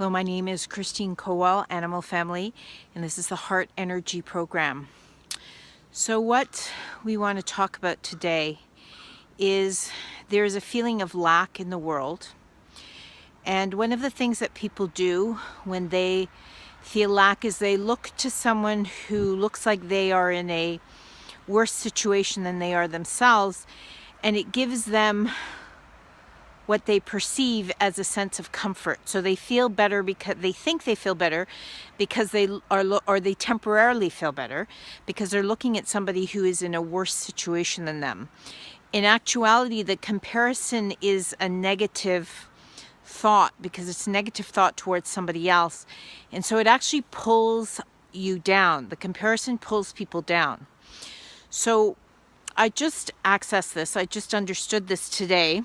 Hello, my name is Christine Kowal, Animal Family, and this is the Heart Energy Program. So what we want to talk about today is there's a feeling of lack in the world. And one of the things that people do when they feel lack is they look to someone who looks like they are in a worse situation than they are themselves, and it gives them what they perceive as a sense of comfort. So they feel better because they think they feel better because they are, or they temporarily feel better because they're looking at somebody who is in a worse situation than them. In actuality, the comparison is a negative thought because it's a negative thought towards somebody else. And so it actually pulls you down. The comparison pulls people down. So I just accessed this. I just understood this today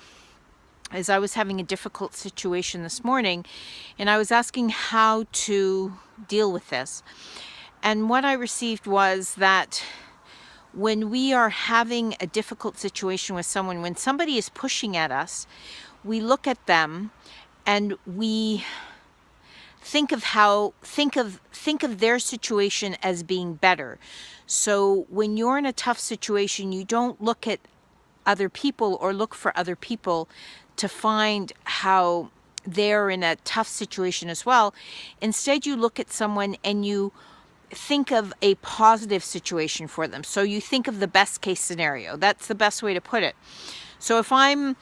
as I was having a difficult situation this morning, and I was asking how to deal with this. And what I received was that when we are having a difficult situation with someone, when somebody is pushing at us, we look at them and we think of their situation as being better. So when you're in a tough situation, you don't look at other people or look for other people to find how they're in a tough situation as well. Instead, you look at someone and you think of a positive situation for them. So you think of the best case scenario. That's the best way to put it. So if I'm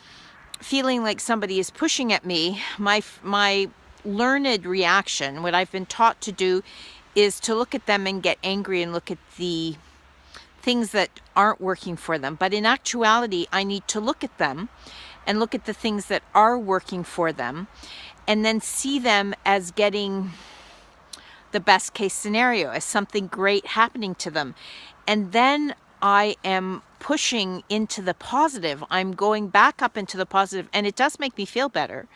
feeling like somebody is pushing at me, my learned reaction, what I've been taught to do, is to look at them and get angry and look at the things that aren't working for them. But in actuality, I need to look at them and look at the things that are working for them, and then see them as getting the best case scenario, as something great happening to them. And then I am pushing into the positive. I'm going back up into the positive, and it does make me feel better.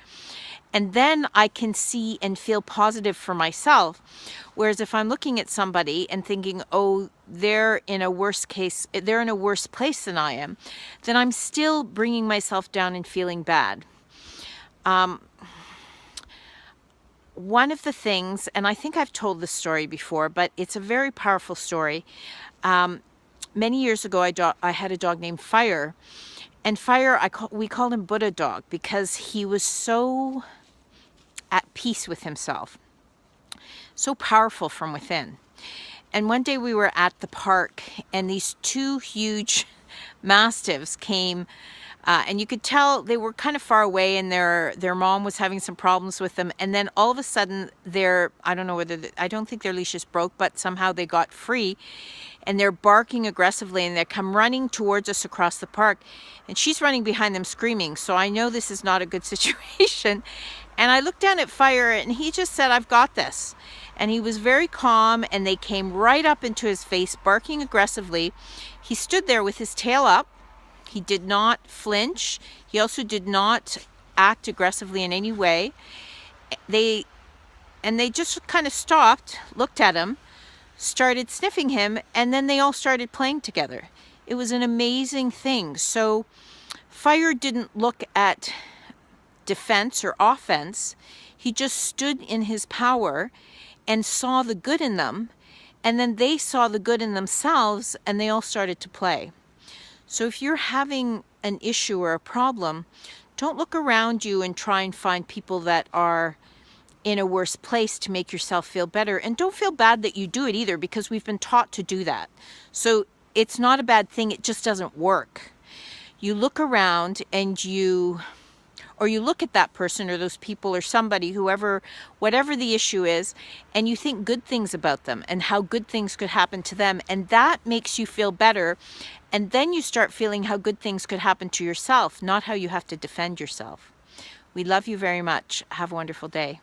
And then I can see and feel positive for myself. Whereas if I'm looking at somebody and thinking, oh, they're in a worse place than I am, then I'm still bringing myself down and feeling bad. One of the things, and I think I've told this story before, but it's a very powerful story. Many years ago, I had a dog named Fire. And Fire, we called him Buddha Dog because he was so at peace with himself, so powerful from within. And one day we were at the park, and these two huge mastiffs came, and you could tell they were kind of far away, and their mom was having some problems with them. And then all of a sudden, I don't think their leashes broke, but somehow they got free, and they're barking aggressively, and they come running towards us across the park, and she's running behind them screaming. So I know this is not a good situation. And I looked down at Fire, and he just said, "I've got this." And he was very calm, and they came right up into his face, barking aggressively. He stood there with his tail up. He did not flinch. He also did not act aggressively in any way. They just kind of stopped, looked at him, started sniffing him, and then they all started playing together. It was an amazing thing. So Fire didn't look at defense or offense. He just stood in his power and saw the good in them, and then they saw the good in themselves, and they all started to play. So if you're having an issue or a problem, don't look around you and try and find people that are in a worse place to make yourself feel better. And don't feel bad that you do it either, because we've been taught to do that. So it's not a bad thing, it just doesn't work. You look around and you look at that person or those people or somebody, whatever the issue is, and you think good things about them and how good things could happen to them. And that makes you feel better. And then you start feeling how good things could happen to yourself, not how you have to defend yourself. We love you very much. Have a wonderful day.